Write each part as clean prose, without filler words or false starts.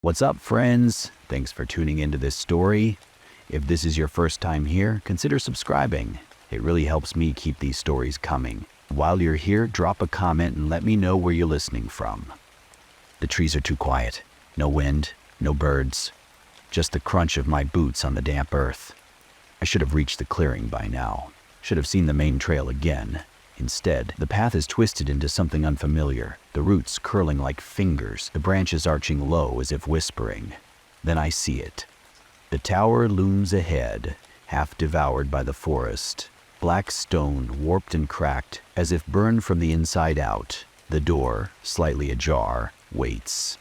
What's up, friends? Thanks for tuning into this story. If this is your first time here, consider subscribing. It really helps me keep these stories coming. While you're here, drop a comment and let me know where you're listening from. The trees are too quiet. No wind, no birds. Just the crunch of my boots on the damp earth. I should have reached the clearing by now. Should have seen the main trail again. Instead, the path is twisted into something unfamiliar, the roots curling like fingers, the branches arching low as if whispering. Then I see it. The tower looms ahead, half devoured by the forest. Black stone, warped and cracked, as if burned from the inside out. The door, slightly ajar, waits.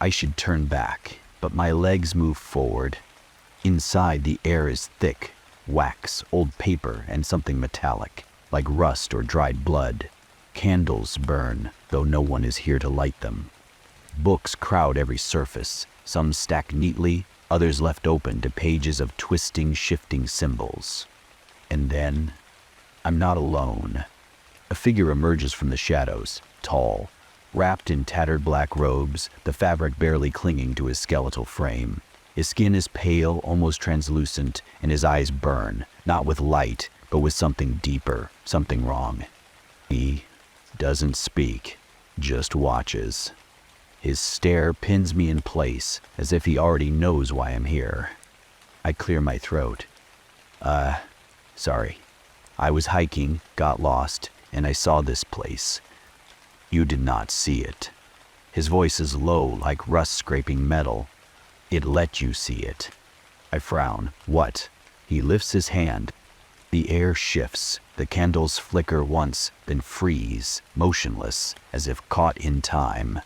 I should turn back, but my legs move forward. Inside, the air is thick, wax, old paper, and something metallic, like rust or dried blood. Candles burn, though no one is here to light them. Books crowd every surface, some stacked neatly, others left open to pages of twisting, shifting symbols. And then, I'm not alone. A figure emerges from the shadows, tall, wrapped in tattered black robes, the fabric barely clinging to his skeletal frame. His skin is pale, almost translucent, and his eyes burn, not with light, but with something deeper, something wrong. He doesn't speak, just watches. His stare pins me in place, as if he already knows why I'm here. I clear my throat. Sorry. I was hiking, got lost, and I saw this place. You did not see it. His voice is low, like rust scraping metal. It let you see it. I frown. What? He lifts his hand. The air shifts, the candles flicker once, then freeze, motionless, as if caught in time.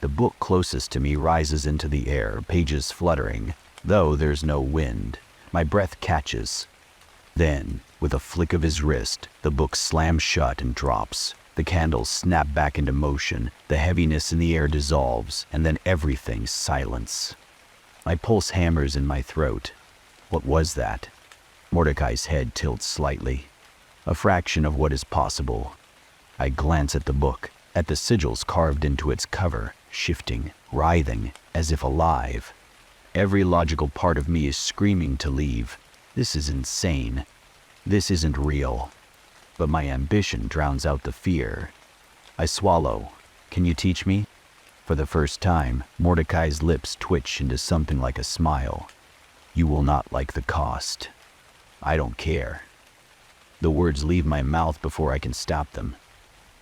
The book closest to me rises into the air, pages fluttering, though there's no wind. My breath catches. Then, with a flick of his wrist, the book slams shut and drops. The candles snap back into motion, the heaviness in the air dissolves, and then everything's silence. My pulse hammers in my throat. What was that? Mordecai's head tilts slightly. A fraction of what is possible. I glance at the book, at the sigils carved into its cover, shifting, writhing, as if alive. Every logical part of me is screaming to leave. This is insane. This isn't real. But my ambition drowns out the fear. I swallow. Can you teach me? For the first time, Mordecai's lips twitch into something like a smile. You will not like the cost. I don't care. The words leave my mouth before I can stop them.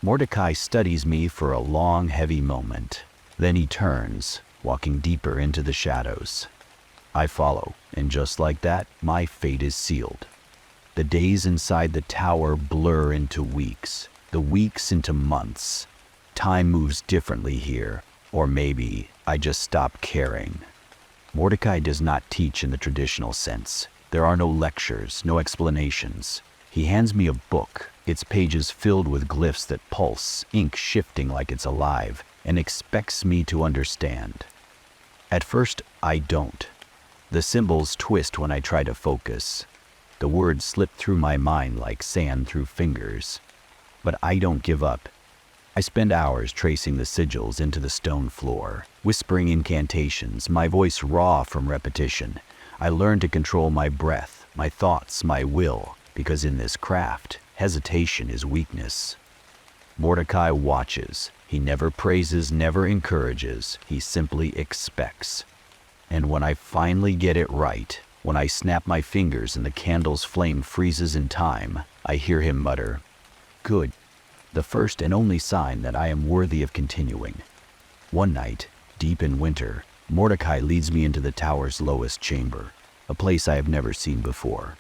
Mordecai studies me for a long, heavy moment. Then he turns, walking deeper into the shadows. I follow, and just like that, my fate is sealed. The days inside the tower blur into weeks, the weeks into months. Time moves differently here, or maybe I just stop caring. Mordecai does not teach in the traditional sense. There are no lectures, no explanations. He hands me a book, its pages filled with glyphs that pulse, ink shifting like it's alive, and expects me to understand. At first, I don't. The symbols twist when I try to focus. The words slip through my mind like sand through fingers. But I don't give up. I spend hours tracing the sigils into the stone floor, whispering incantations, my voice raw from repetition. I learn to control my breath, my thoughts, my will, because in this craft, hesitation is weakness. Mordecai watches. He never praises, never encourages. He simply expects. And when I finally get it right, when I snap my fingers and the candle's flame freezes in time, I hear him mutter, "Good." The first and only sign that I am worthy of continuing. One night, deep in winter, Mordecai leads me into the tower's lowest chamber, a place I have never seen before.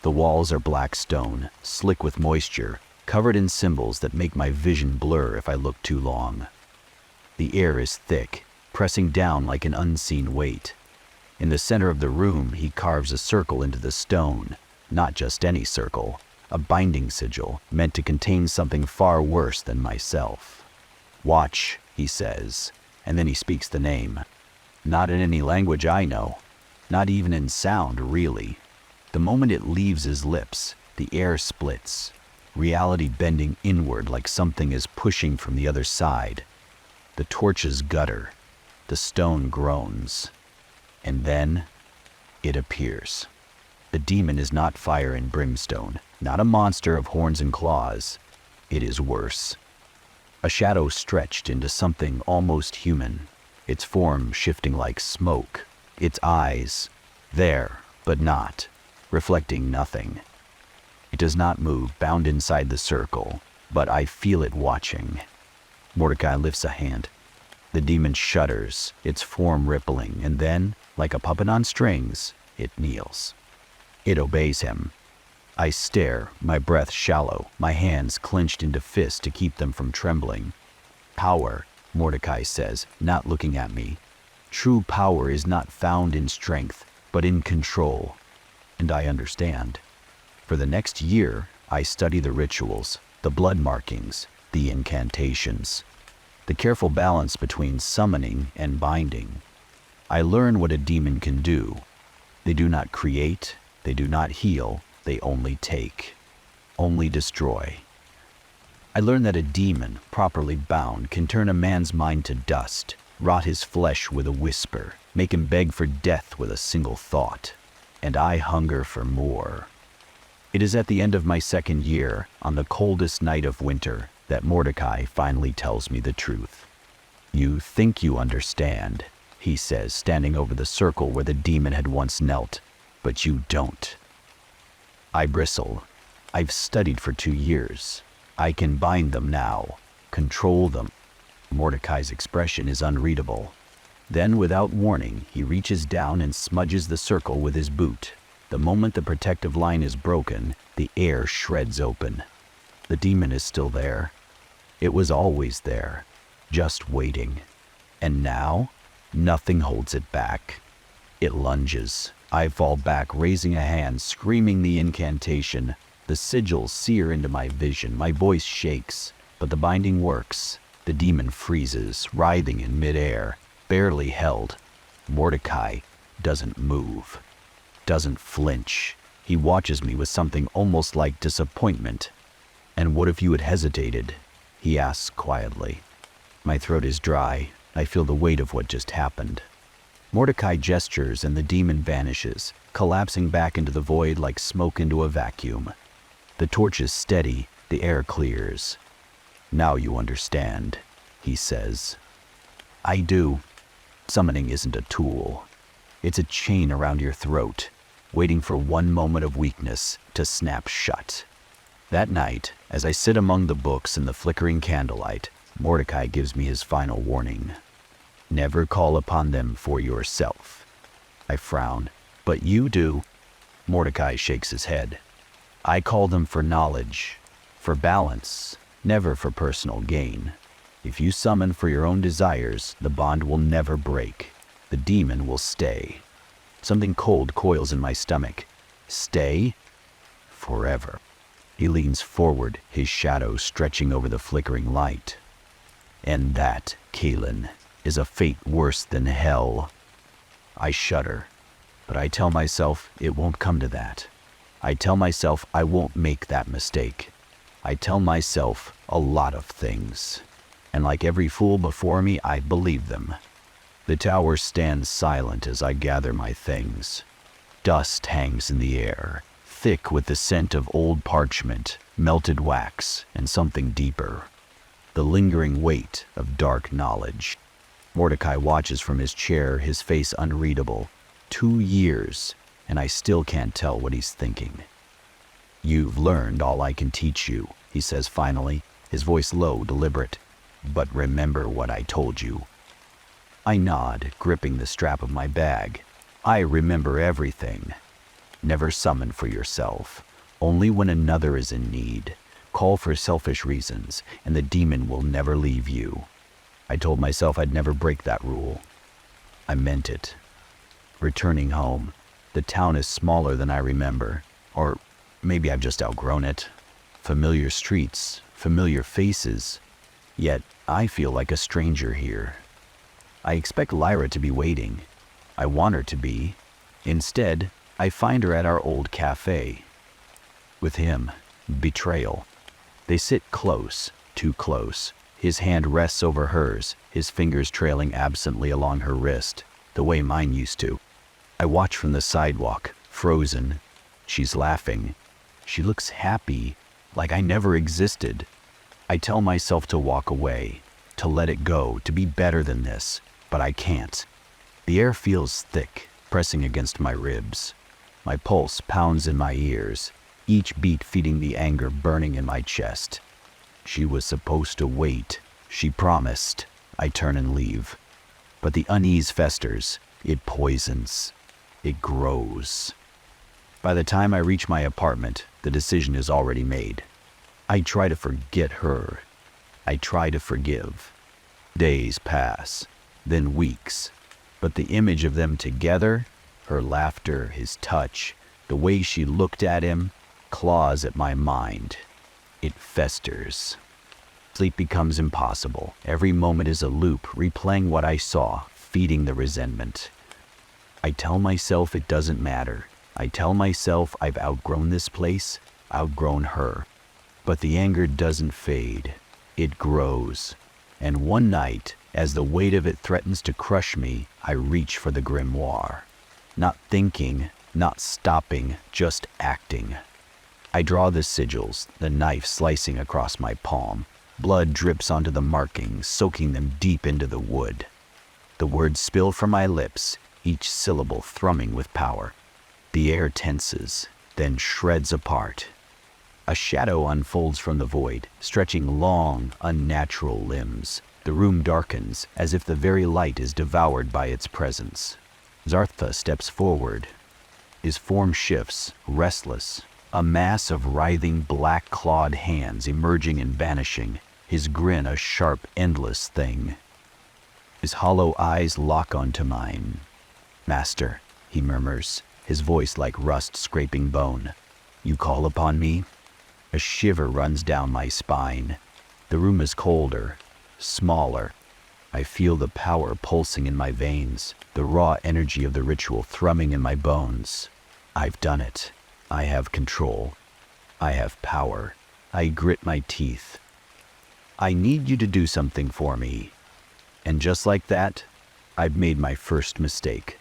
The walls are black stone, slick with moisture, covered in symbols that make my vision blur if I look too long. The air is thick, pressing down like an unseen weight. In the center of the room, he carves a circle into the stone, not just any circle, a binding sigil meant to contain something far worse than myself. "Watch," he says, and then he speaks the name. Not in any language I know, not even in sound, really. The moment it leaves his lips, the air splits, reality bending inward like something is pushing from the other side. The torches gutter. The The stone groans. And then it appears. The demon is not fire and brimstone, not a monster of horns and claws. It is worse. A shadow stretched into something almost human, its form shifting like smoke, its eyes there, but not, reflecting nothing. It does not move, bound inside the circle, but I feel it watching. Mordecai lifts a hand. The demon shudders, its form rippling, and then, like a puppet on strings, it kneels. It obeys him. I stare, my breath shallow, my hands clenched into fists to keep them from trembling. Power, Mordecai says, not looking at me. True power is not found in strength, but in control. And I understand. For the next year, I study the rituals, the blood markings, the incantations, the careful balance between summoning and binding. I learn what a demon can do. They do not create, they do not heal, they only take, only destroy. I learn that a demon, properly bound, can turn a man's mind to dust, rot his flesh with a whisper, make him beg for death with a single thought. And I hunger for more. It is at the end of my second year, on the coldest night of winter, that Mordecai finally tells me the truth. You think you understand, he says, standing over the circle where the demon had once knelt, but you don't. I bristle. I've studied for 2 years. I can bind them now, control them. Mordecai's expression is unreadable. Then, without warning, he reaches down and smudges the circle with his boot. The moment the protective line is broken, the air shreds open. The demon is still there. It was always there, just waiting. And now, nothing holds it back. It lunges. I fall back, raising a hand, screaming the incantation. The sigils sear into my vision. My voice shakes, but the binding works. The demon freezes, writhing in midair, barely held. Mordecai doesn't move, doesn't flinch. He watches me with something almost like disappointment. And what if you had hesitated? He asks quietly. My throat is dry. I feel the weight of what just happened. Mordecai gestures and the demon vanishes, collapsing back into the void like smoke into a vacuum. The torch is steady, the air clears. Now you understand, he says. I do. Summoning isn't a tool. It's a chain around your throat, waiting for one moment of weakness to snap shut. That night, as I sit among the books in the flickering candlelight, Mordecai gives me his final warning. Never call upon them for yourself. I frown. But you do. Mordecai shakes his head. I call them for knowledge, for balance, never for personal gain. If you summon for your own desires, the bond will never break. The demon will stay. Something cold coils in my stomach. Stay? Forever. He leans forward, his shadow stretching over the flickering light. And that, Kaelin, is a fate worse than hell. I shudder, but I tell myself it won't come to that. I tell myself I won't make that mistake. I tell myself a lot of things. And like every fool before me, I believe them. The tower stands silent as I gather my things. Dust hangs in the air, thick with the scent of old parchment, melted wax, and something deeper. The lingering weight of dark knowledge. Mordecai watches from his chair, his face unreadable. 2 years, and I still can't tell what he's thinking. You've learned all I can teach you, he says finally, his voice low, deliberate. But remember what I told you. I nod, gripping the strap of my bag. I remember everything. Never summon for yourself. Only when another is in need. Call for selfish reasons, and the demon will never leave you. I told myself I'd never break that rule. I meant it. Returning home, the town is smaller than I remember. Or maybe I've just outgrown it. Familiar streets, familiar faces. Yet I feel like a stranger here. I expect Lyra to be waiting. I want her to be. Instead, I find her at our old cafe. With him, betrayal. They sit close, too close, His hand rests over hers, his fingers trailing absently along her wrist, the way mine used to. I watch from the sidewalk, frozen. She's laughing. She looks happy, like I never existed. I tell myself to walk away, to let it go, to be better than this, but I can't. The air feels thick, pressing against my ribs. My pulse pounds in my ears, each beat feeding the anger burning in my chest. She was supposed to wait. She promised. I turn and leave. But the unease festers. It poisons. It grows. By the time I reach my apartment, the decision is already made. I try to forget her. I try to forgive. Days pass, then weeks. But the image of them together, her laughter, his touch, the way she looked at him, claws at my mind. It festers. Sleep becomes impossible. Every moment is a loop, replaying what I saw, feeding the resentment. I tell myself it doesn't matter. I tell myself I've outgrown this place, outgrown her. But the anger doesn't fade. It grows. And one night, as the weight of it threatens to crush me, I reach for the grimoire. Not thinking, not stopping, just acting. I draw the sigils, the knife slicing across my palm. Blood drips onto the markings, soaking them deep into the wood. The words spill from my lips, each syllable thrumming with power. The air tenses, then shreds apart. A shadow unfolds from the void, stretching long, unnatural limbs. The room darkens, as if the very light is devoured by its presence. Zartha steps forward. His form shifts, restless. A mass of writhing, black-clawed hands emerging and vanishing, his grin a sharp, endless thing. His hollow eyes lock onto mine. "Master," he murmurs, his voice like rust scraping bone. "You call upon me?" A shiver runs down my spine. The room is colder, smaller. I feel the power pulsing in my veins, the raw energy of the ritual thrumming in my bones. I've done it. I have control. I have power. I grit my teeth. "I need you to do something for me." And just like that, I've made my first mistake.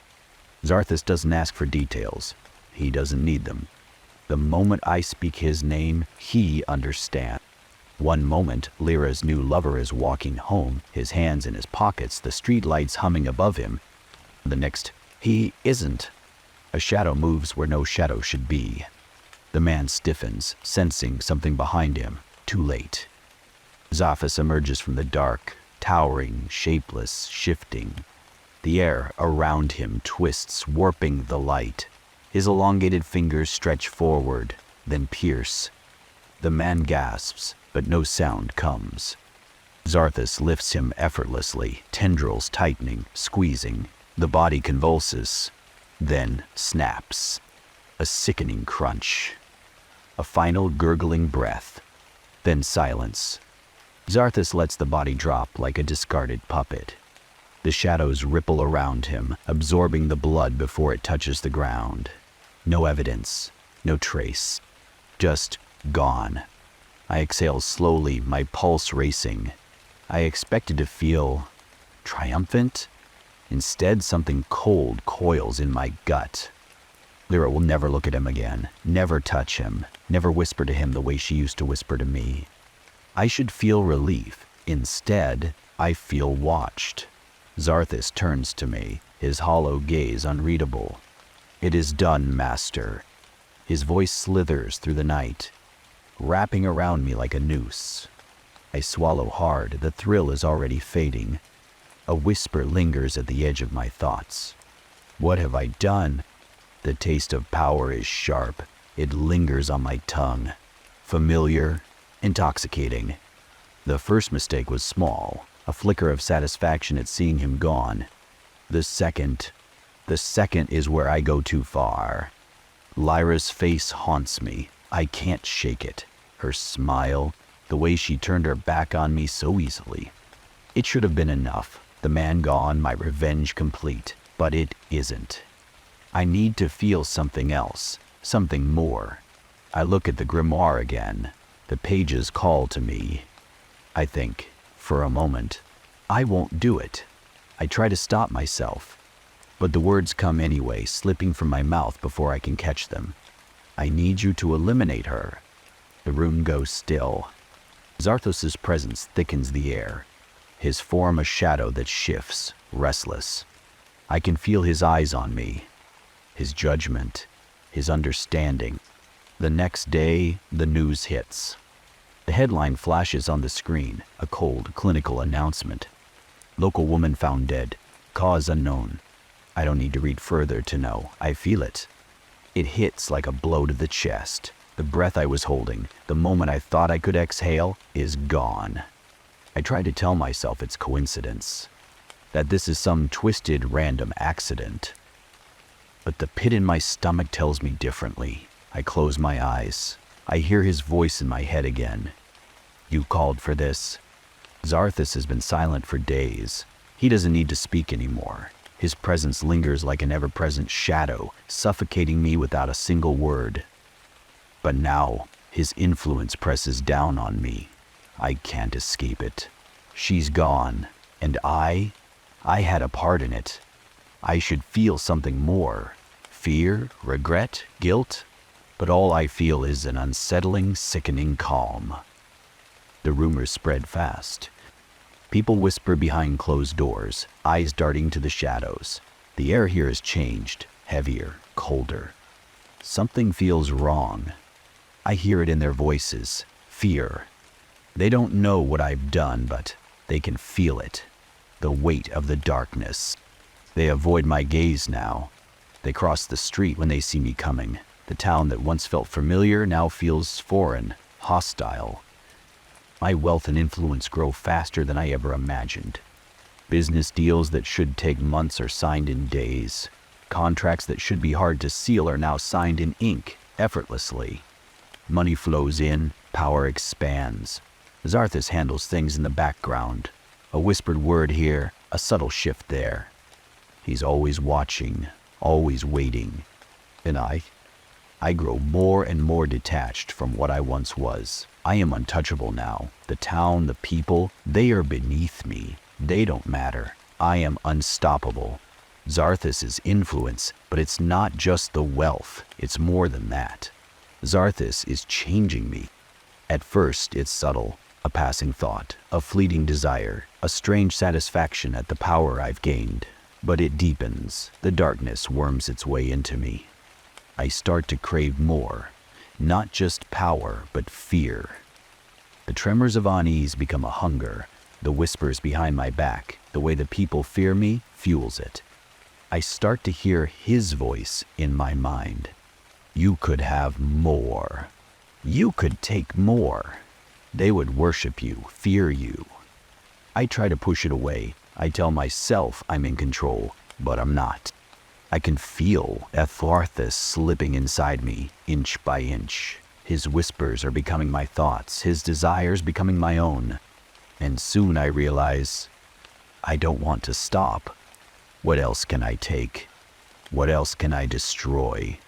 Zarthus doesn't ask for details. He doesn't need them. The moment I speak his name, he understands. One moment, Lyra's new lover is walking home, his hands in his pockets, the streetlights humming above him. The next, he isn't. A shadow moves where no shadow should be. The man stiffens, sensing something behind him. Too late. Zarthus emerges from the dark, towering, shapeless, shifting. The air around him twists, warping the light. His elongated fingers stretch forward, then pierce. The man gasps, but no sound comes. Zarthus lifts him effortlessly, tendrils tightening, squeezing. The body convulses, then snaps. A sickening crunch. A final gurgling breath. Then silence. Zarthus lets the body drop like a discarded puppet. The shadows ripple around him, absorbing the blood before it touches the ground. No evidence, no trace. Just gone. I exhale slowly, my pulse racing. I expected to feel triumphant. Instead, something cold coils in my gut. Lyra will never look at him again, never touch him, never whisper to him the way she used to whisper to me. I should feel relief. Instead, I feel watched. Zarthus turns to me, his hollow gaze unreadable. "It is done, master." His voice slithers through the night, wrapping around me like a noose. I swallow hard, the thrill is already fading. A whisper lingers at the edge of my thoughts. What have I done? The taste of power is sharp. It lingers on my tongue. Familiar, intoxicating. The first mistake was small, a flicker of satisfaction at seeing him gone. The second is where I go too far. Lyra's face haunts me. I can't shake it. Her smile, the way she turned her back on me so easily. It should have been enough. The man gone, my revenge complete. But it isn't. I need to feel something else, something more. I look at the grimoire again. The pages call to me. I think, For a moment, I won't do it. I try to stop myself, but the words come anyway, slipping from my mouth before I can catch them. I need you to eliminate her. The room goes still. Zarthos's presence thickens the air, his form a shadow that shifts, restless. I can feel his eyes on me, his judgment, his understanding. The next day, the news hits. The headline flashes on the screen, a cold, clinical announcement. Local woman found dead, cause unknown. I don't need to read further to know. I feel it. It hits like a blow to the chest. The breath I was holding, the moment I thought I could exhale, is gone. I try to tell myself it's coincidence, that this is some twisted, random accident. But the pit in my stomach tells me differently. I close my eyes. I hear his voice in my head again. You called for this. Zarthos has been silent for days. He doesn't need to speak anymore. His presence lingers like an ever-present shadow, suffocating me without a single word. But now, his influence presses down on me. I can't escape it. She's gone, and I had a part in it. I should feel something more. Fear, regret, guilt. But all I feel is an unsettling, sickening calm. The rumors spread fast. People whisper behind closed doors, eyes darting to the shadows. The air here has changed, heavier, colder. Something feels wrong. I hear it in their voices, fear. They don't know what I've done, but they can feel it. The weight of the darkness. They avoid my gaze now. They cross the street when they see me coming. The town that once felt familiar now feels foreign, hostile. My wealth and influence grow faster than I ever imagined. Business deals that should take months are signed in days. Contracts that should be hard to seal are now signed in ink, effortlessly. Money flows in, power expands. Zarthos handles things in the background. A whispered word here, a subtle shift there. He's always watching, always waiting. And I grow more and more detached from what I once was. I am untouchable now. The town, the people, they are beneath me. They don't matter. I am unstoppable. Zarthos' influence, but it's not just the wealth. It's more than that. Zarthos is changing me. At first, it's subtle, a passing thought, a fleeting desire, a strange satisfaction at the power I've gained. But it deepens. The darkness worms its way into me. I start to crave more, not just power, but fear. The tremors of unease become a hunger. The whispers behind my back, the way the people fear me, fuels it. I start to hear his voice in my mind. You could have more. You could take more. They would worship you, fear you. I try to push it away. I tell myself I'm in control, but I'm not. I can feel Zarthos slipping inside me, inch by inch. His whispers are becoming my thoughts, his desires becoming my own. And soon I realize I don't want to stop. What else can I take? What else can I destroy?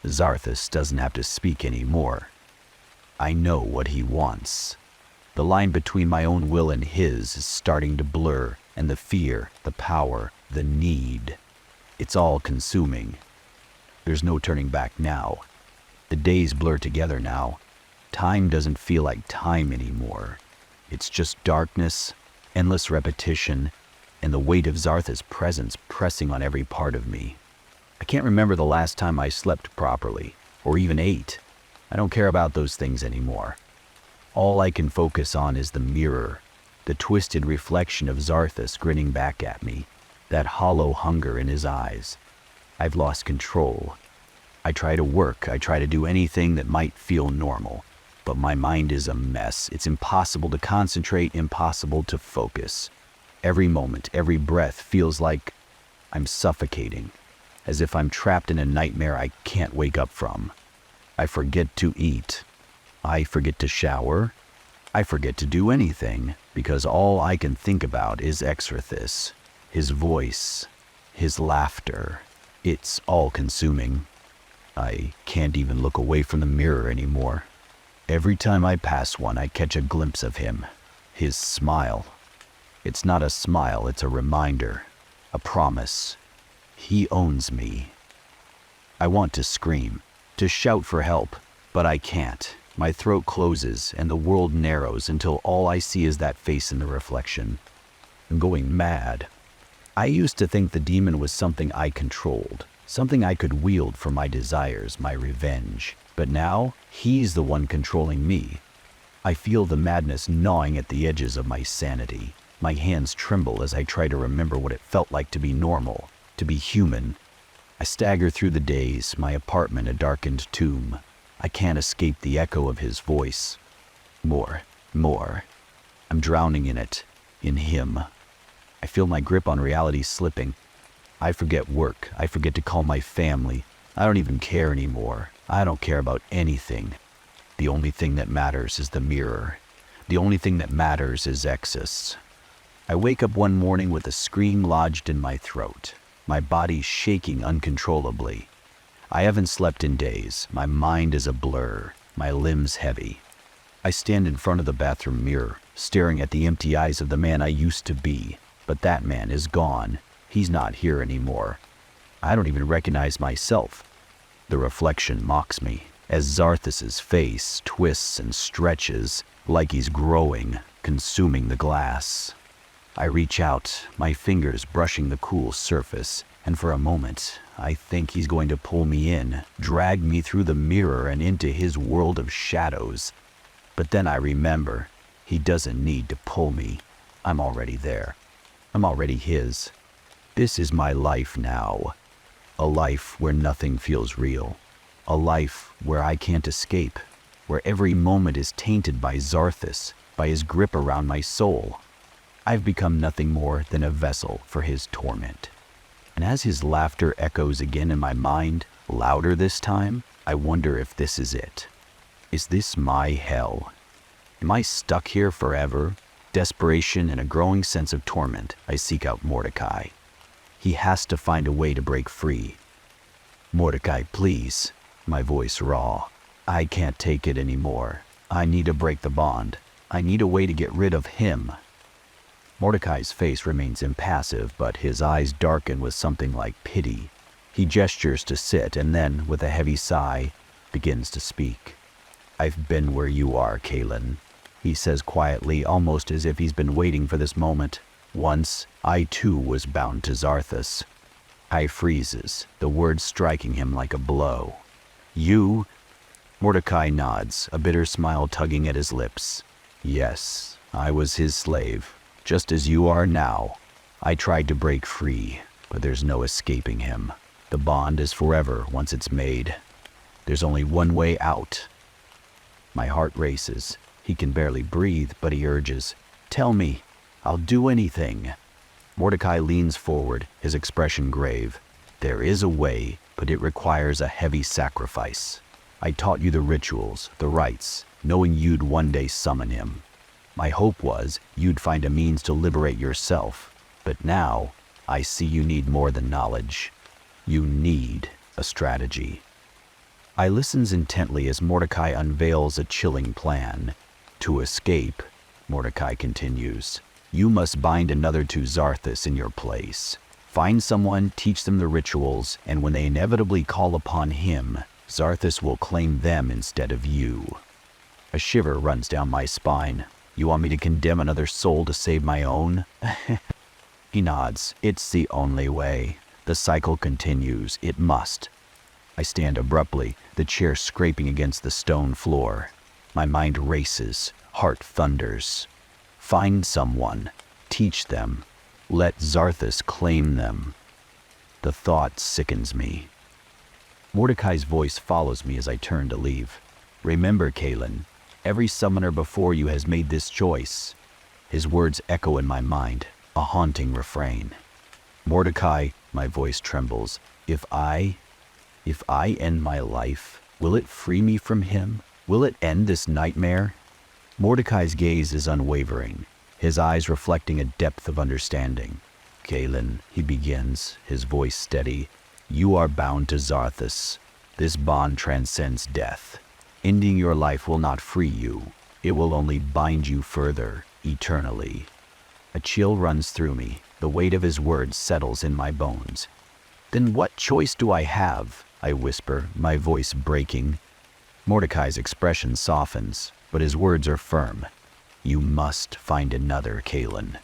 Zarthos doesn't have to speak anymore. I know what he wants. The line between my own will and his is starting to blur, and the fear, the power, the need. It's all consuming. There's no turning back now. The days blur together now. Time doesn't feel like time anymore. It's just darkness, endless repetition, and the weight of Zarthos' presence pressing on every part of me. I can't remember the last time I slept properly, or even ate. I don't care about those things anymore. All I can focus on is the mirror, the twisted reflection of Zarthos grinning back at me, that hollow hunger in his eyes. I've lost control. I try to work, I try to do anything that might feel normal, but my mind is a mess. It's impossible to concentrate, impossible to focus. Every moment, every breath feels like I'm suffocating, as if I'm trapped in a nightmare I can't wake up from. I forget to eat. I forget to shower. I forget to do anything, because all I can think about is Zarthos, his voice, his laughter. It's all-consuming. I can't even look away from the mirror anymore. Every time I pass one, I catch a glimpse of him. His smile. It's not a smile, it's a reminder, a promise. He owns me. I want to scream, to shout for help, but I can't. My throat closes and the world narrows until all I see is that face in the reflection. I'm going mad. I used to think the demon was something I controlled, something I could wield for my desires, my revenge. But now, he's the one controlling me. I feel the madness gnawing at the edges of my sanity. My hands tremble as I try to remember what it felt like to be normal, to be human. I stagger through the days, my apartment a darkened tomb. I can't escape the echo of his voice. More. I'm drowning in it, in him. I feel my grip on reality slipping. I forget work. I forget to call my family. I don't even care anymore. I don't care about anything. The only thing that matters is the mirror. The only thing that matters is excess. I wake up one morning with a scream lodged in my throat, my body shaking uncontrollably. I haven't slept in days. My mind is a blur, my limbs heavy. I stand in front of the bathroom mirror, staring at the empty eyes of the man I used to be. But that man is gone. He's not here anymore. I don't even recognize myself. The reflection mocks me, as Zarthus's face twists and stretches, like he's growing, consuming the glass. I reach out, my fingers brushing the cool surface, and for a moment, I think he's going to pull me in, drag me through the mirror and into his world of shadows. But then I remember, he doesn't need to pull me. I'm already there. I'm already his. This is my life now. A life where nothing feels real. A life where I can't escape, where every moment is tainted by Zarthus, by his grip around my soul. I've become nothing more than a vessel for his torment. And as his laughter echoes again in my mind, louder this time, I wonder if this is it. Is this my hell? Am I stuck here forever? Desperation and a growing sense of torment, I seek out Mordecai. He has to find a way to break free. Mordecai, please. My voice raw. I can't take it anymore. I need to break the bond. I need a way to get rid of him. Mordecai's face remains impassive, but his eyes darken with something like pity. He gestures to sit and then, with a heavy sigh, begins to speak. I've been where you are, Kaylin, he says quietly, almost as if he's been waiting for this moment. Once, I too was bound to Zarthus. I freezes, the words striking him like a blow. You? Mordecai nods, a bitter smile tugging at his lips. Yes, I was his slave. Just as you are now. I tried to break free, but there's no escaping him. The bond is forever once it's made. There's only one way out. My heart races. He can barely breathe, but he urges, "Tell me, I'll do anything." Mordecai leans forward, his expression grave. There is a way, but it requires a heavy sacrifice. I taught you the rituals, the rites, knowing you'd one day summon him. My hope was you'd find a means to liberate yourself, but now I see you need more than knowledge. You need a strategy. I listens intently as Mordecai unveils a chilling plan. To escape, Mordecai continues, you must bind another to Zarthus in your place. Find someone, teach them the rituals, and when they inevitably call upon him, Zarthus will claim them instead of you. A shiver runs down my spine. You want me to condemn another soul to save my own? He nods. It's the only way. The cycle continues. It must. I stand abruptly, the chair scraping against the stone floor. My mind races. Heart thunders. Find someone. Teach them. Let Zarthus claim them. The thought sickens me. Mordecai's voice follows me as I turn to leave. Remember, Kaylin, every summoner before you has made this choice. His words echo in my mind, a haunting refrain. Mordecai, my voice trembles. If I end my life, will it free me from him? Will it end this nightmare? Mordecai's gaze is unwavering, his eyes reflecting a depth of understanding. Kaylin, he begins, his voice steady. You are bound to Zarthus. This bond transcends death. Ending your life will not free you. It will only bind you further. eternally. A chill runs through me. The weight of his words settles in my bones. Then what choice do I have? I whisper, my voice breaking. Mordecai's expression softens, but his words are firm. You must find another Kalen.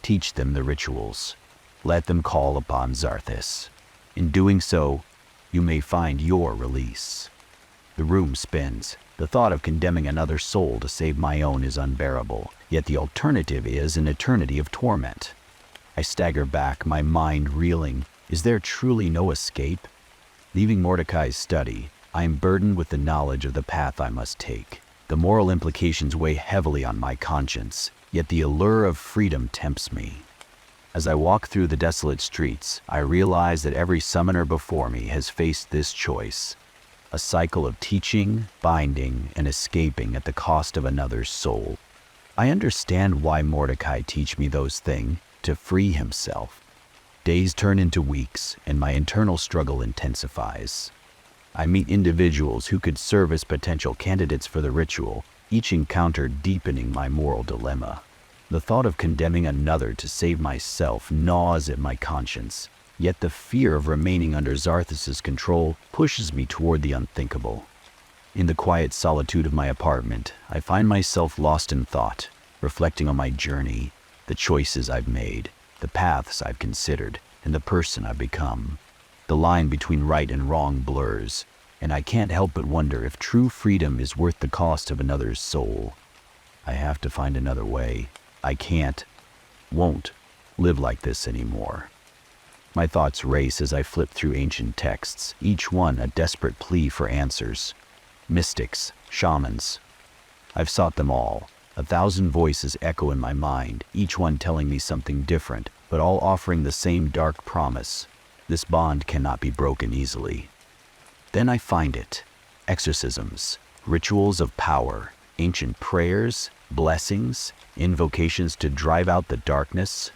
Teach them the rituals. Let them call upon Zarthus. In doing so, you may find your release. The room spins. The thought of condemning another soul to save my own is unbearable, yet the alternative is an eternity of torment. I stagger back, my mind reeling. Is there truly no escape? Leaving Mordecai's study, I am burdened with the knowledge of the path I must take. The moral implications weigh heavily on my conscience, yet the allure of freedom tempts me. As I walk through the desolate streets, I realize that every summoner before me has faced this choice. A cycle of teaching, binding, and escaping at the cost of another's soul. I understand why Mordecai teach me those things, to free himself. Days turn into weeks, and my internal struggle intensifies. I meet individuals who could serve as potential candidates for the ritual, each encounter deepening my moral dilemma. The thought of condemning another to save myself gnaws at my conscience, yet the fear of remaining under Zarthus' control pushes me toward the unthinkable. In the quiet solitude of my apartment, I find myself lost in thought, reflecting on my journey, the choices I've made, the paths I've considered, and the person I've become. The line between right and wrong blurs, and I can't help but wonder if true freedom is worth the cost of another's soul. I have to find another way. I won't live like this anymore. My thoughts race as I flip through ancient texts, each one a desperate plea for answers. Mystics, shamans. I've sought them all. 1,000 voices echo in my mind, each one telling me something different, but all offering the same dark promise. This bond cannot be broken easily. Then I find it. Exorcisms, rituals of power, ancient prayers, blessings, invocations to drive out the darkness.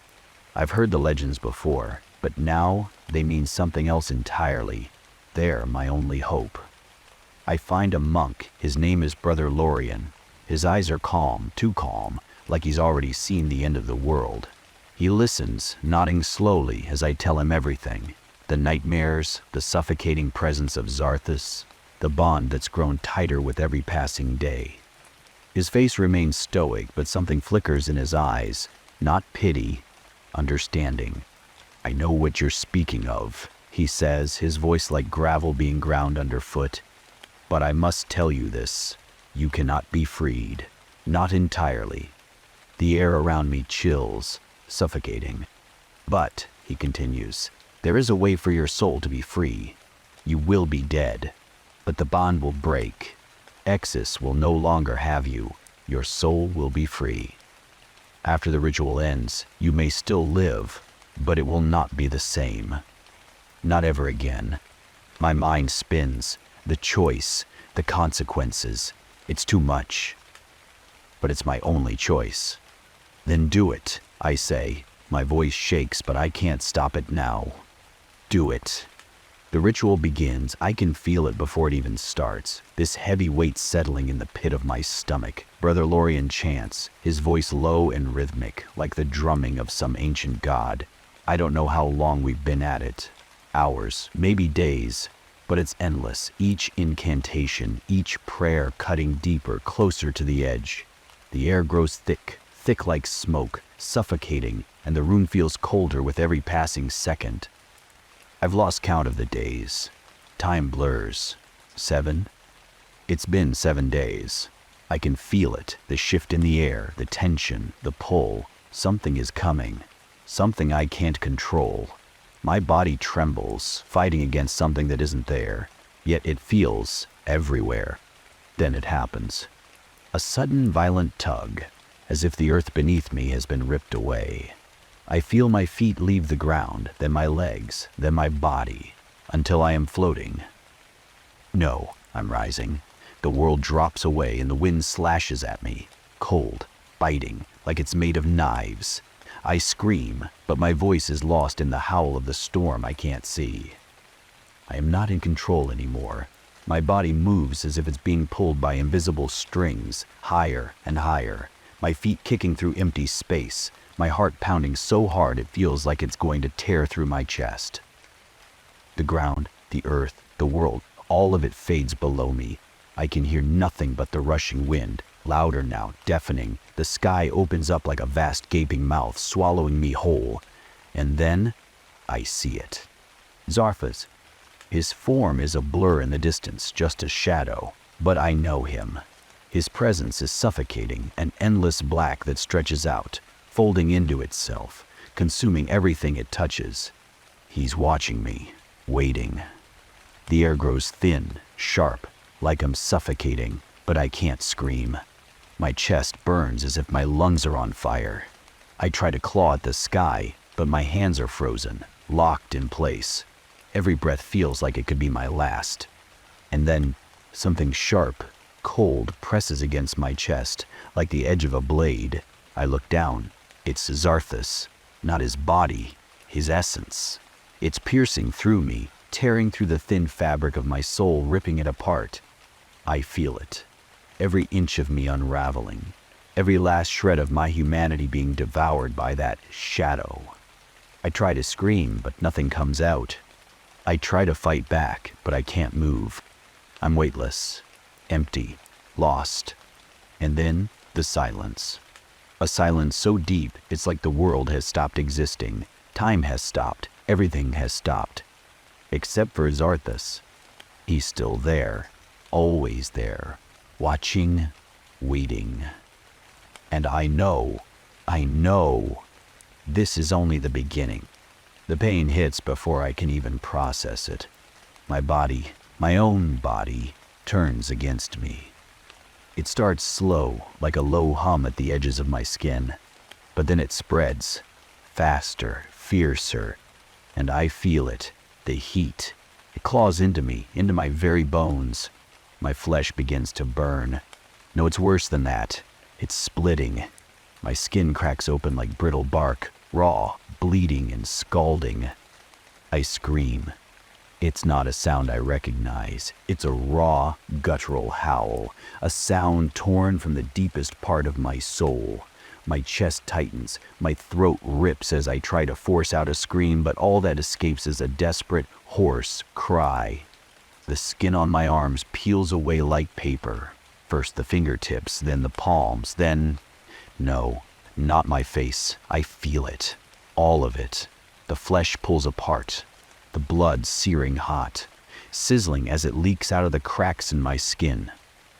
I've heard the legends before, but now they mean something else entirely. They're my only hope. I find a monk. His name is Brother Lorien. His eyes are calm, too calm, like he's already seen the end of the world. He listens, nodding slowly as I tell him everything. The nightmares, the suffocating presence of Zarthus, the bond that's grown tighter with every passing day. His face remains stoic, but something flickers in his eyes. Not pity, understanding. I know what you're speaking of, he says, his voice like gravel being ground underfoot. But I must tell you this. You cannot be freed. Not entirely. The air around me chills, suffocating. But, he continues, there is a way for your soul to be free. You will be dead, but the bond will break. Exis will no longer have you. Your soul will be free. After the ritual ends, you may still live, but it will not be the same. Not ever again. My mind spins. The choice, the consequences. It's too much. But it's my only choice. Then do it, I say. My voice shakes, but I can't stop it now. Do it. The ritual begins. I can feel it before it even starts. This heavy weight settling in the pit of my stomach. Brother Lorien chants, his voice low and rhythmic, like the drumming of some ancient god. I don't know how long we've been at it. Hours, maybe days. But it's endless. Each incantation, each prayer cutting deeper, closer to the edge. The air grows thick, thick like smoke, suffocating, and the room feels colder with every passing second. I've lost count of the days. Time blurs. 7? It's been 7 days. I can feel it, the shift in the air, the tension, the pull. Something is coming. Something I can't control. My body trembles, fighting against something that isn't there, yet it feels everywhere. Then it happens. A sudden violent tug, as if the earth beneath me has been ripped away. I feel my feet leave the ground, then my legs, then my body, until I am floating. No, I'm rising. The world drops away and the wind slashes at me, cold, biting, like it's made of knives. I scream, but my voice is lost in the howl of the storm I can't see. I am not in control anymore. My body moves as if it's being pulled by invisible strings, higher and higher. my feet kicking through empty space, my heart pounding so hard it feels like it's going to tear through my chest. The ground, the earth, the world, all of it fades below me. I can hear nothing but the rushing wind, louder now, deafening. The sky opens up like a vast gaping mouth, swallowing me whole. And then, I see it. Zarfas. His form is a blur in the distance, just a shadow, but I know him. His presence is suffocating, an endless black that stretches out, folding into itself, consuming everything it touches. He's watching me, waiting. The air grows thin, sharp, like I'm suffocating, but I can't scream. My chest burns as if my lungs are on fire. I try to claw at the sky, but my hands are frozen, locked in place. Every breath feels like it could be my last. And then, something sharp, cold presses against my chest, like the edge of a blade. I look down. It's Zarthus, not his body, his essence. It's piercing through me, tearing through the thin fabric of my soul, ripping it apart. I feel it. Every inch of me unraveling. Every last shred of my humanity being devoured by that shadow. I try to scream, but nothing comes out. I try to fight back, but I can't move. I'm weightless, empty, lost. And then, the silence. A silence so deep, it's like the world has stopped existing. Time has stopped. Everything has stopped. Except for Zarthus. He's still there. Always there. Watching, waiting. And I know, this is only the beginning. The pain hits before I can even process it. My body, my own body, turns against me. It starts slow, like a low hum at the edges of my skin. But then it spreads, faster, fiercer, and I feel it, the heat. It claws into me, into my very bones. My flesh begins to burn. No, it's worse than that. It's splitting. My skin cracks open like brittle bark, raw, bleeding and scalding. I scream. It's not a sound I recognize. It's a raw, guttural howl, a sound torn from the deepest part of my soul. My chest tightens, my throat rips as I try to force out a scream, but all that escapes is a desperate, hoarse cry. The skin on my arms peels away like paper. First the fingertips, then the palms, then... No, not my face. I feel it. All of it. The flesh pulls apart. The blood searing hot, sizzling as it leaks out of the cracks in my skin.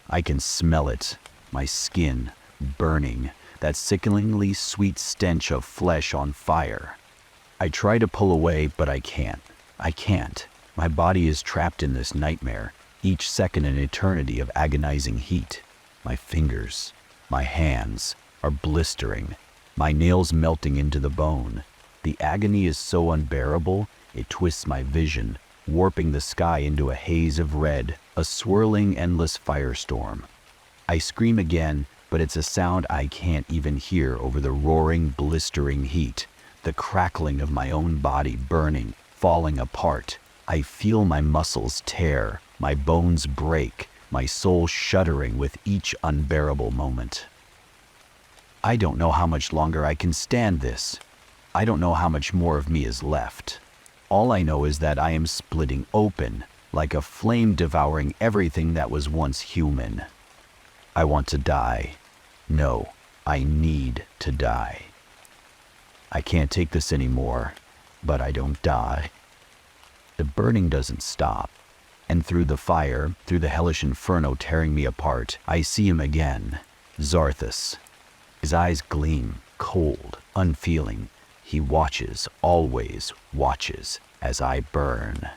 I can smell it. My skin, burning. That sickeningly sweet stench of flesh on fire. I try to pull away, but I can't. I can't. My body is trapped in this nightmare, each second an eternity of agonizing heat. My fingers, my hands, are blistering, my nails melting into the bone. The agony is so unbearable, it twists my vision, warping the sky into a haze of red, a swirling, endless firestorm. I scream again, but it's a sound I can't even hear over the roaring, blistering heat, the crackling of my own body burning, falling apart. I feel my muscles tear, my bones break, my soul shuddering with each unbearable moment. I don't know how much longer I can stand this. I don't know how much more of me is left. All I know is that I am splitting open, like a flame devouring everything that was once human. I want to die. No, I need to die. I can't take this anymore, but I don't die. The burning doesn't stop, and through the fire, through the hellish inferno tearing me apart, I see him again, Zarthus. His eyes gleam, cold, unfeeling. He watches, always watches, as I burn.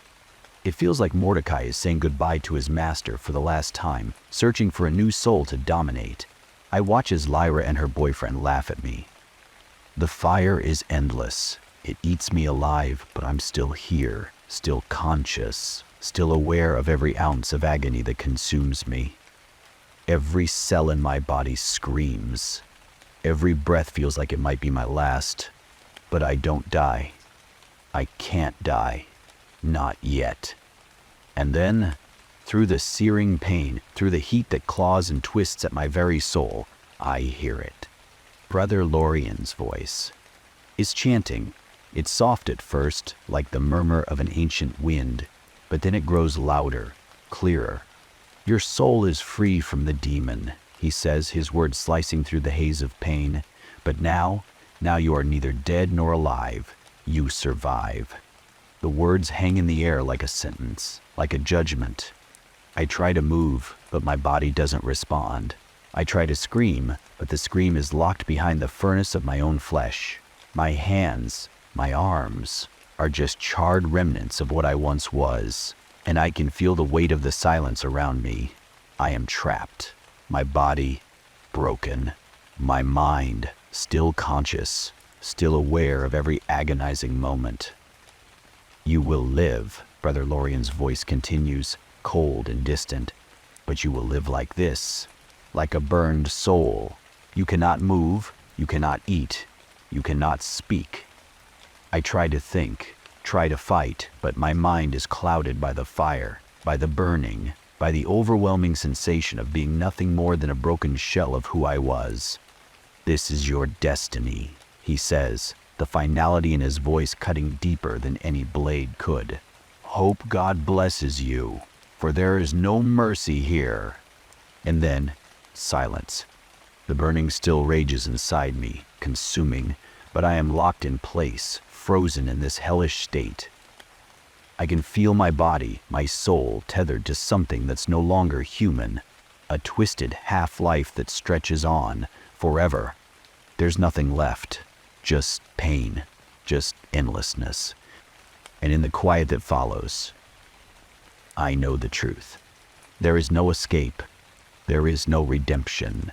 It feels like Mordecai is saying goodbye to his master for the last time, searching for a new soul to dominate. I watch as Lyra and her boyfriend laugh at me. The fire is endless. It eats me alive, but I'm still here, still conscious, still aware of every ounce of agony that consumes me. Every cell in my body screams. Every breath feels like it might be my last. But I don't die. I can't die. Not yet. And then, through the searing pain, through the heat that claws and twists at my very soul, I hear it. Brother Lorien's voice is chanting. It's soft at first, like the murmur of an ancient wind, but then it grows louder, clearer. Your soul is free from the demon, he says, his words slicing through the haze of pain. But now you are neither dead nor alive. You survive. The words hang in the air like a sentence, like a judgment. I try to move, but my body doesn't respond. I try to scream, but the scream is locked behind the furnace of my own flesh. My hands, my arms, are just charred remnants of what I once was, and I can feel the weight of the silence around me. I am trapped, my body broken, my mind still conscious, still aware of every agonizing moment. You will live, Brother Lorien's voice continues, cold and distant, but you will live like this, like a burned soul. You cannot move, you cannot eat, you cannot speak. I try to think, try to fight, but my mind is clouded by the fire, by the burning, by the overwhelming sensation of being nothing more than a broken shell of who I was. This is your destiny, he says, the finality in his voice cutting deeper than any blade could. Hope God blesses you, for there is no mercy here. And then, silence. The burning still rages inside me, consuming, but I am locked in place, frozen in this hellish state. I can feel my body, my soul, tethered to something that's no longer human, a twisted half-life that stretches on, forever. There's nothing left, just pain, just endlessness. And in the quiet that follows, I know the truth. There is no escape. There is no redemption.